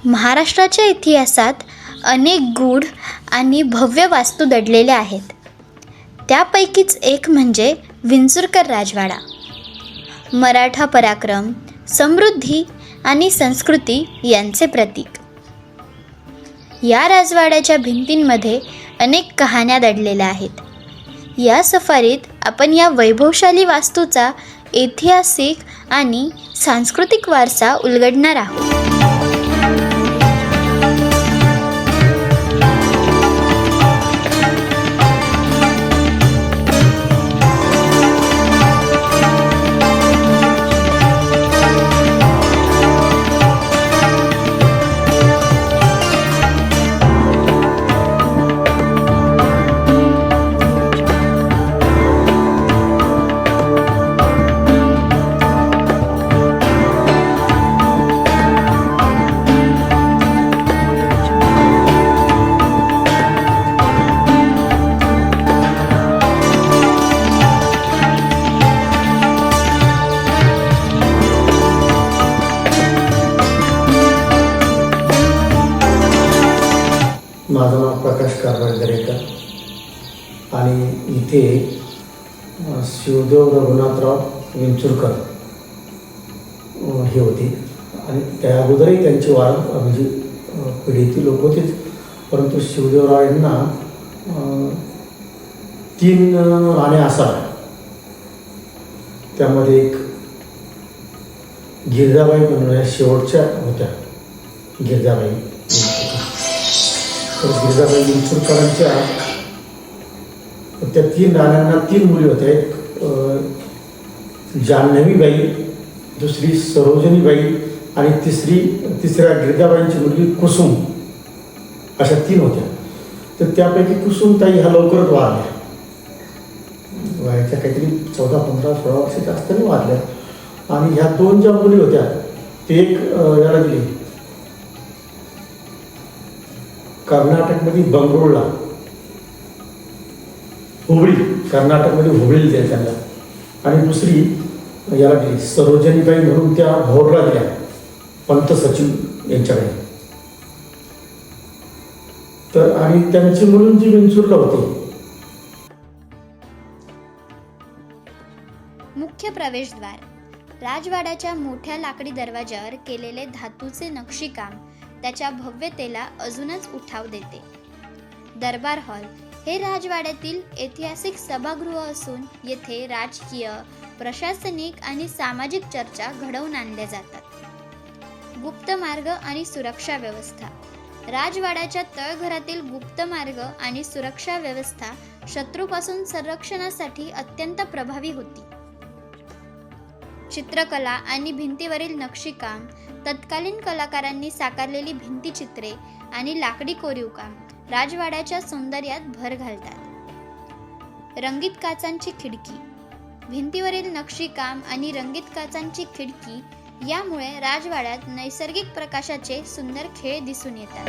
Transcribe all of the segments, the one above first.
महाराष्ट्राच्या इतिहासात अनेक गूढ आणि भव्य वास्तू दडलेल्या आहेत. त्यापैकीच एक म्हणजे विंचुरकर राजवाडा. मराठा पराक्रम, समृद्धी आणि संस्कृती यांचे प्रतीक. या राजवाड्याच्या भिंतींमध्ये अनेक कहाण्या दडलेल्या आहेत. या सफारीत आपण या वैभवशाली वास्तूचा ऐतिहासिक आणि सांस्कृतिक वारसा उलगडणार आहोत. माझं नाव प्रकाश कारभार दरेकर आणि इथे शिवदेव रघुनाथराव विंचुरकर हे होते आणि त्या अगोदरही त्यांची म्हणजे पिढीतील लोक होतेच, परंतु शिवदेवराव यांना 3 राण्या असाव्या. त्यामध्ये एक गिरजाबाई म्हणून शेवटच्या होत्या. गिरजाबाई गिरजाबाई विंचुरकरांच्या त्या 3 राण्यांना 3 मुली होत्या. एक जान्हवीबाई, दुसरी सरोजनीबाई आणि तिसऱ्या गिरजाबाईंची मुलगी कुसुम, अशा 3 होत्या. तर त्यापैकी कुसुमताई ह्या लवकरच वारल्या. वयाच्या काहीतरी 14, 15, 16 वर्षाच्या असताना वारल्या. आणि ह्या 2 ज्या मुली होत्या ते एक याला दिली कर्नाटकमध्ये बंगळूरला, हुबळी, कर्नाटकमध्ये हुबळीला दिल्या त्यांना. आणि दुसरी याला दिली सरोजनीबाई म्हणून त्या भोरला दिल्या, पंत सचिव यांच्याकडे. तर आणि त्यांची मुलगी विंचुरला होती. मुख्य प्रवेशद्वार. राजवाड्याच्या मोठ्या लाकडी दरवाजावर केलेले धातूचे नक्षीकाम त्याच्या भव्यतेला अजूनच उठाव देते. दरबार हॉल हे राजवाड्यातील ऐतिहासिक सभागृह असून येथे राजकीय, प्रशासनिक आणि सामाजिक चर्चा घडवून आणल्या जातात. गुप्त मार्ग आणि सुरक्षा व्यवस्था. राजवाड्याच्या तळघरातील गुप्त मार्ग आणि सुरक्षा व्यवस्था शत्रूपासून संरक्षणासाठी अत्यंत प्रभावी होती. चित्रकला आणि भिंतीवरील नक्षीकाम, तत्कालीन कलाकारांनी साकारलेली भिंतीचित्रे आणि लाकडी कोरीवकाम राजवाड्याच्या सौंदर्यात भर घालतात. रंगीत काचांची खिडकी. भिंतीवरील नक्षीकाम आणि रंगीत काचांची खिडकी यामुळे राजवाड्यात नैसर्गिक प्रकाशाचे सुंदर खेळ दिसून येतात.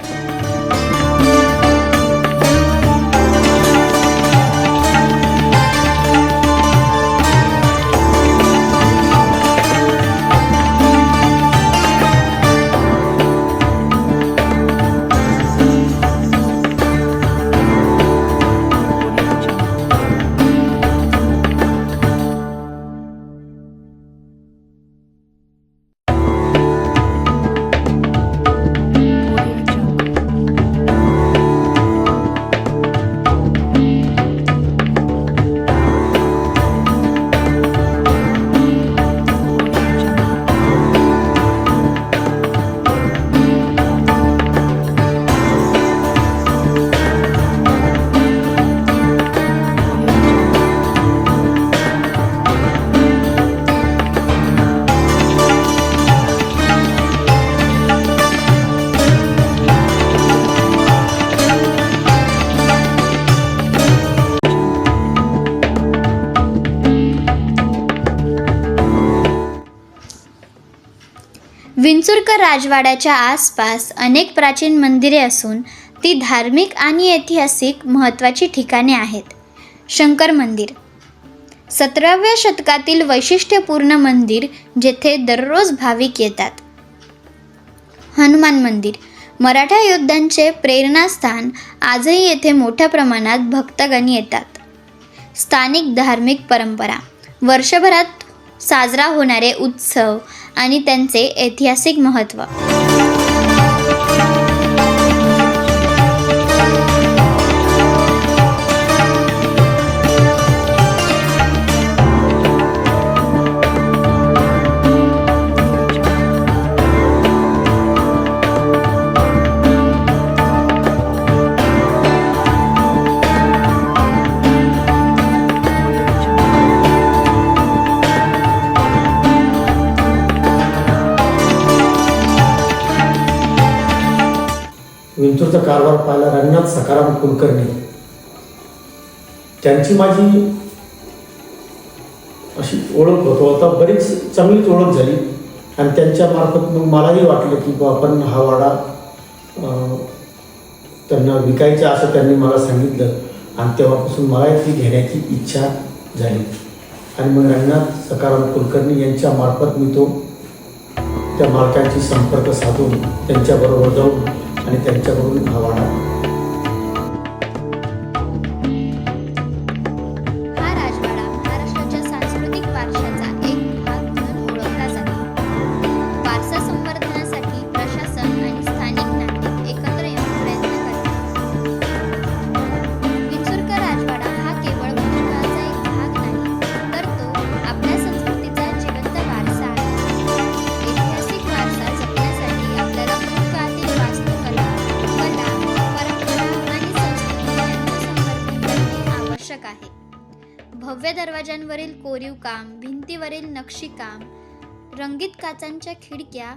विंचुरकर राजवाड्याच्या आसपास अनेक प्राचीन मंदिरे असून ती धार्मिक आणि ऐतिहासिक महत्त्वाची ठिकाणे आहेत. शंकर मंदिर 17व्या शतकातील वैशिष्ट्यपूर्ण मंदिर जेथे दररोज भाविक येतात. हनुमान मंदिर, मराठा योद्ध्यांचे प्रेरणास्थान. आजही येथे मोठ्या प्रमाणात भक्तगण येतात. स्थानिक धार्मिक परंपरा, वर्षभरात साजरा होणारे उत्सव आणि त्यांचे ऐतिहासिक महत्त्व. विंचूरचा कारभार पाहिला रंगनाथ सखाराम कुलकर्णी, त्यांची माझी अशी ओळख होतो. आता बरीच चांगलीच ओळख झाली आणि त्यांच्या मार्फत मग मलाही वाटलं की आपण हा वाडा त्यांना विकायचा असं त्यांनी मला सांगितलं आणि तेव्हापासून मला ती घेण्याची इच्छा झाली आणि मग रंगनाथ सखाराम कुलकर्णी यांच्या मार्फत मी तो त्या मालकांशी संपर्क साधून त्यांच्याबरोबर जाऊन आणि त्यांच्याकडून हा वाडा. हा राजवाडा महाराष्ट्राच्या सांस्कृतिक वारशाचा एक भाग म्हणून ओळखला जातो. वारसा संवर्धनासाठी प्रशासन आणि स्थानिक नागरिक एकत्र येऊन प्रयत्न करतात. विंचूरकर राजवाडा हा केवळ भूतकाळाचा एक भाग नाही, तर तो आपल्या संस्कृतीचा जिवंत वारसा आहे. ऐतिहासिक वारसा जपण्यासाठी आपल्याला भूतकाळातील वास्तुकला, कला, परंपरा आणि संस्कृती यांचे संवर्धन करणे आवश्यक आहे. भव्य दरवाजांवरील कोरीव काम, भिंतीवरील नक्षीकाम, रंगीत काचांच्या खिडक्या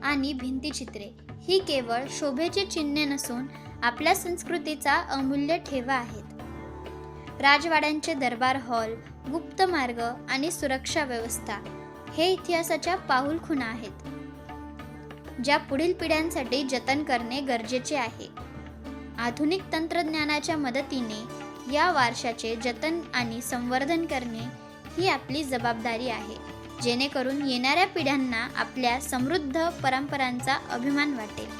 आणि भिंतीचित्रे ही केवळ शोभेची चिन्हे नसून आपल्या संस्कृतीचा अमूल्य ठेवा आहेत. राजवाड्यांचे दरबार हॉल, गुप्त मार्ग आणि सुरक्षा व्यवस्था हे इतिहासाच्या पाऊलखुणा आहेत, ज्या पुढील पिढ्यांसाठी जतन करणे गरजेचे आहे. आधुनिक तंत्रज्ञानाच्या मदतीने या वारशाचे जतन आणि संवर्धन करणे ही आपली जबाबदारी आहे, जेणेकरून येणाऱ्या पिढ्यांना आपल्या समृद्ध परंपरांचा अभिमान वाटेल.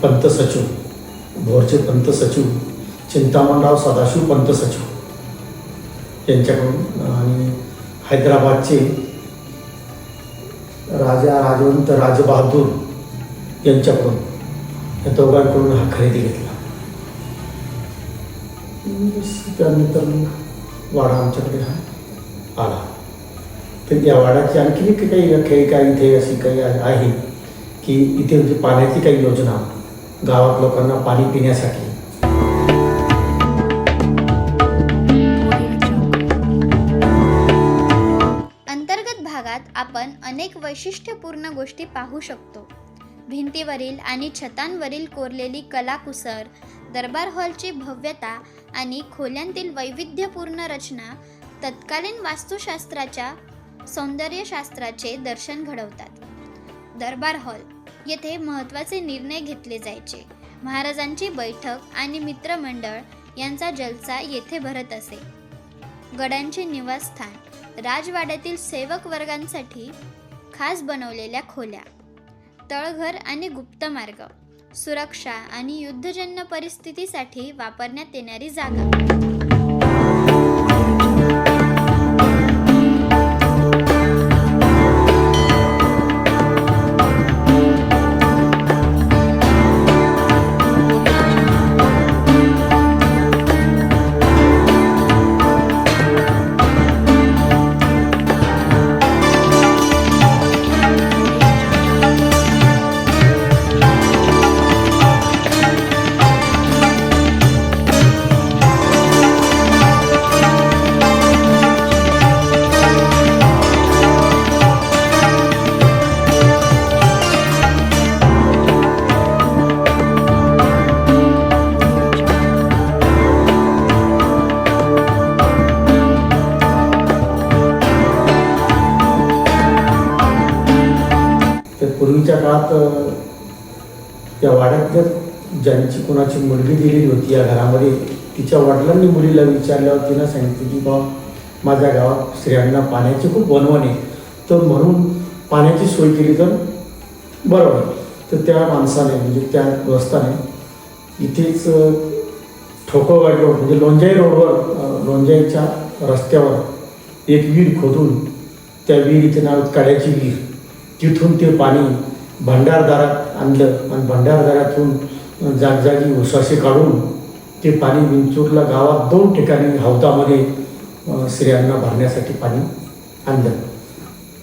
पंत सचिव, भोरचे पंत सचिव चिंतामणराव सदाशिव पंत सचिव यांच्याकडून आणि हैदराबादचे राजा राजवंत राजबहादूर यांच्याकडून या दोघांकडून हा खरेदी घेतला. त्यानंतर मग वाडा आमच्याकडे हा आला. तर या वाड्याची आणखी एक काही इथे अशी काही आहे की इथे म्हणजे पाण्याची काही योजना, गावात लोकांना पाणी पिण्यासाठी. अंतर्गत भागात आपण अनेक वैशिष्ट्यपूर्ण गोष्टी पाहू शकतो. भिंतीवरील आणि छतांवरील कोरलेली कलाकुसर, दरबार हॉलची भव्यता आणि खोल्यांतील वैविध्यपूर्ण रचना तत्कालीन वास्तुशास्त्राच्या सौंदर्यशास्त्राचे दर्शन घडवतात. दरबार हॉल येथे महत्त्वाचे निर्णय घेतले जायचे. महाराजांची बैठक आणि मित्रमंडळ यांचा जलसा येथे भरत असे. गडांचे निवासस्थान, राजवाड्यातील सेवक वर्गांसाठी खास बनवलेल्या खोल्या, तळघर आणि गुप्त मार्ग, सुरक्षा आणि युद्धजन्य परिस्थितीसाठी वापरण्यात येणारी जागा. पूर्वीच्या काळात या वाड्यातल्या ज्यांची कोणाची मुलगी दिलेली होती या घरामध्ये, तिच्या वडिलांनी मुलीला विचारल्यावर तिनं सांगितलं की बा माझ्या गावात स्त्रियांना पाण्याची खूप वणवण आहे, तर म्हणून पाण्याची सोय केली तर बरं होईल. तर त्या माणसाने म्हणजे त्या गृहस्थाने इथेच ठोकोवाडी रोड म्हणजे लोंजाई रोडवर लोंजाईच्या रस्त्यावर एक विहीर खोदून त्या विहिरीचे नाव काड्याची विहीर, तिथून ते पाणी भंडारदारात आणलं आणि भंडारदारातून जागजागी उसासे काढून ते पाणी विंचूरला गावात 2 ठिकाणी हौदामध्ये स्त्रियांना भरण्यासाठी पाणी आणलं.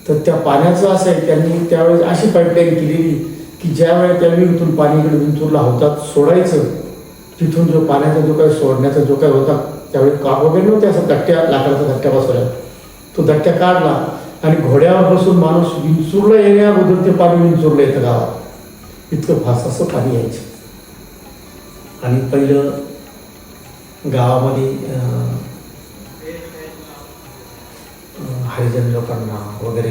तर त्या पाण्याचं असं आहे, त्यांनी त्यावेळेस अशी पाईपलाईन केलेली की ज्या वेळेला त्या विहिरीतून पाणी इकडे विंचूरला हौदात सोडायचं, तिथून जो पाण्याचा जो काही सोडण्याचा जो काही होता त्यावेळी काप वगैरे नव्हते, असं दट्ट्या लाकडाचा दट्ट्या बसवला, तो दट्ट्या काढला आणि घोड्यावर बसून माणूस विंचूरला येण्याबद्दल ते पाणी विंचूरला येतं गावात, इतकं फास असं पाणी यायचं. आणि पहिलं गावामध्ये हरिजन लोकांना वगैरे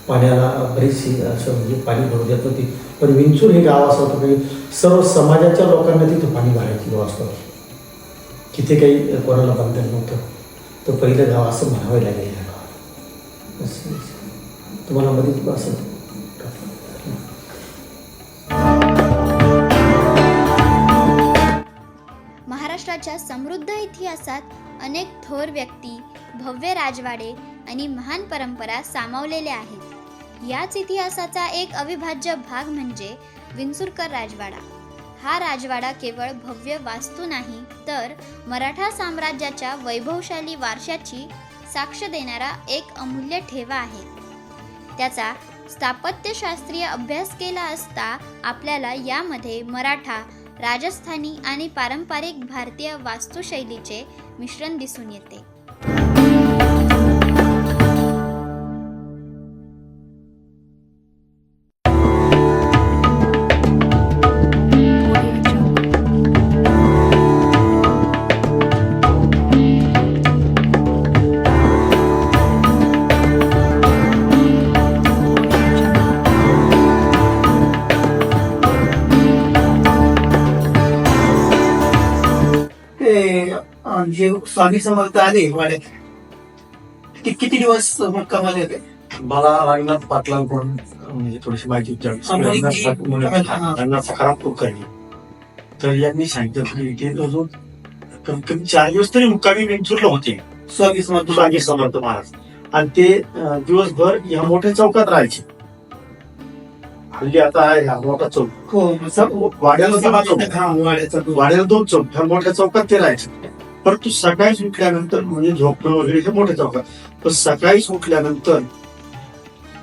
पाण्याला बरीचशी असं म्हणजे पाणी भरू देत होती, पण विंचूर हे गाव असं होतं की सर्व समाजाच्या लोकांना तिथं पाणी भरायची व्यवस्था होती, तिथे काही कोणाला बंधन नव्हतं. तर पहिलं गाव असं म्हणावं लागेल या गावात. तुम्हाला मध्येच असं महाराष्ट्राच्या समृद्ध इतिहासात अनेक थोर व्यक्ती, भव्य राजवाडे आणि महान परंपरा सामावलेल्या आहेत. याच इतिहासाचा एक अविभाज्य भाग म्हणजे विंचुरकर राजवाडा. हा राजवाडा केवळ भव्य वास्तू नाही, तर मराठा साम्राज्याच्या वैभवशाली वारशाची साक्ष देणारा एक अमूल्य ठेवा आहे. त्याचा स्थापत्यशास्त्रीय अभ्यास केला असता आपल्याला यामध्ये मराठा, राजस्थानी आणि पारंपरिक भारतीय वास्तुशैलीचे मिश्रण दिसून येते. जे स्वामी समर्थ आले वाड्यात, किती दिवस मुक्कामाला होते? मला रंगनाथ पाटलांकडून म्हणजे थोडीशी माहिती रंगनाथ सकाराम कुलकर्णी, तर यांनी सांगितलं की इथे अजून कमीत कमी 4 दिवस तरी मुक्कामी विंचूरला होते स्वामी समर्थ महाराज, आणि ते दिवसभर या मोठ्या चौकात राहायचे. हल्ली आता आहे हा मोठा चौक, वाड्याला 2 चौक, ह्या मोठ्या चौकात ते राहायचे. परंतु सकाळी उठल्यानंतर म्हणजे झोपणं वगैरे हे मोठ्या चौकात, पण सकाळी उठल्यानंतर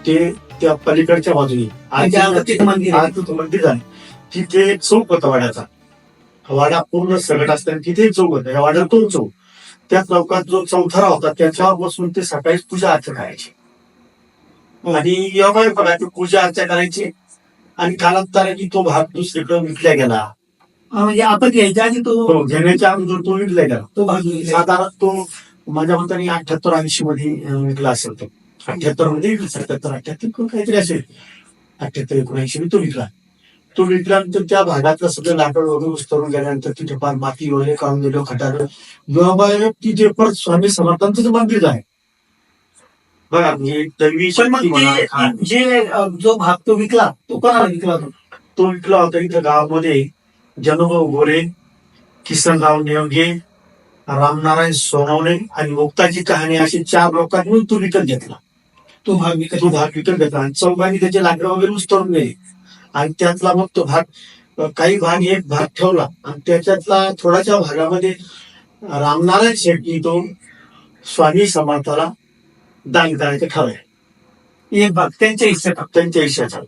ते त्या पलीकडच्या बाजूने मंदिर आहे, तिथे एक चौक होता वाड्याचा. वाडा पूर्ण सगळं असताना तिथे एक चौक होता, या वाड्यात 2 चौक. त्या चौकात जो चौथरा होता त्याच्यावर बसून ते सकाळी पूजा अर्चा करायची. आणि योगा बघा ती पूजा अर्चा करायची, आणि कालांतराने तो भाग दुसरीकडे विकला गेला. म्हणजे आपण घ्यायच्या आधी तो घेण्याच्या अगोदर तो विकला गेला. तो भाग साधारण तो माझ्या मताने 78-80 मध्ये विकला असेल. तो 78 मध्ये 77-78 काहीतरी असेल, 78-79 तो विकला. तो विकल्यानंतर त्या भागातलं सगळं लाकड वगैरे उस्तरून गेल्यानंतर तिथे फार माती वगैरे काढून दिलं, खटार तिथे परत स्वामी समर्थांचं मंदिर आहे बघा. जे जो भाग तो विकला तो कोणाला विकला? तो विकला होता इथं गावामध्ये जनभाऊ गोरे, किसनराव नेवगे, रामनारायण सोनवणे आणि मुक्ताची कहाणी अशी 4 लोकांनी तो विकत घेतला. तो भाग विकत घेतला आणि चौघांनी त्याचे लाकडं वगैरे उस्तरून गेले. आणि त्यातला मग तो भाग, काही भाग एक भाग ठेवला, आणि त्याच्यातला थोड्याच्या भागामध्ये रामनारायण शेट्टी तो स्वामी समर्थाला दान करायचं ठरवलं. एक भाग त्यांच्या इच्छा,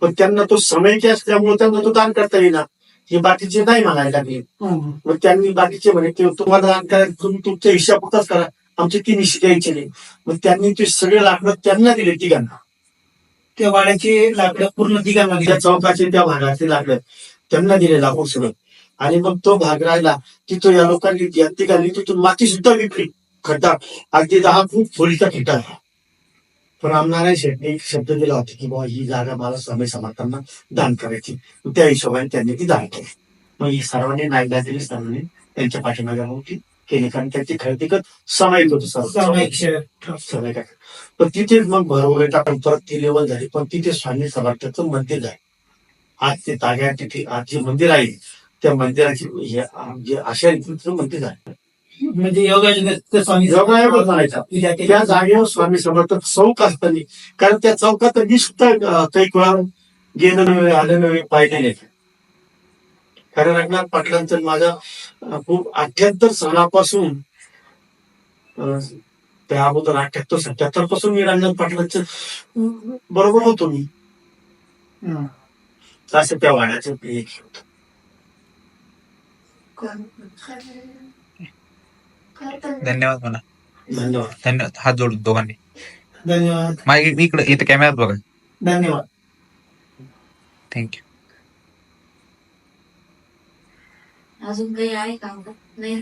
पण त्यांना तो समय असल्यामुळे त्यांना तो दान करता येईना. हे बाकीचे नाही म्हणायला लागले. मग त्यांनी बाकीचे म्हणे की तुम्हाला दान करायला तुम्ही तुमच्या हिशापोतच करा, आमचे 3 हिस्से द्यायचे नाही. मग त्यांनी ते सगळे लाकडं त्यांना दिले, तिघांना. त्या वाड्याचे लाकडं पूर्ण तिघांना दिले, त्या चौकाचे त्या भागाचे लाकडं त्यांना दिले लाकूड सगळं. आणि मग तो भाग राहिला तिथं या लोकांनी तिघांनी तिथून माती सुद्धा विकली. खड्डा अगदी 10 फूट खोलीचा खड्डा आहे. रामनारायण शेट्टी एक शब्द दिला होता की बाबा ही जागा मला स्वामी समर्थांना दान करायची. त्या हिशोबाने त्यांनी ती दान केली. मग ही सर्वांनी नागदाची स्थानाने त्यांच्या पाठीमागे होती केली, कारण त्यांची खरेदी सामायिक होती सामायिक. पण तिथे मग भरवगैरे टाकून परत ती लेवल झाली, पण तिथे स्वामी समर्थाचं मंदिर आहे. आज ते ताग्या तिथे आज जे मंदिर आहे त्या मंदिराची जे अशा रीतीचं मंदिर आहे. म्हणजे योगायोगाचं स्वामी योगायोग म्हणायचा. त्या जागेवर स्वामी समर्थ चौक असताना, कारण त्या चौकात मी सुद्धा काही वेळा गेलं नव्हे आलं नव्हे पाहिजे नाही. कारण रंगनाथ पाटलांचं माझा खूप 78 सालापासून त्या अगोदर 78-77 पासून मी रंगनाथ पाटलांचं बरोबर होतो मी. असं त्या वाड्याचं एक होतं. धन्यवाद म्हणा. धन्यवाद. धन्यवाद. हात जोडून दोघांनी. धन्यवाद. मागे इकडे इथे कॅमेऱ्यात बघा. धन्यवाद. थँक्यू. अजून काही आहे का? नाही.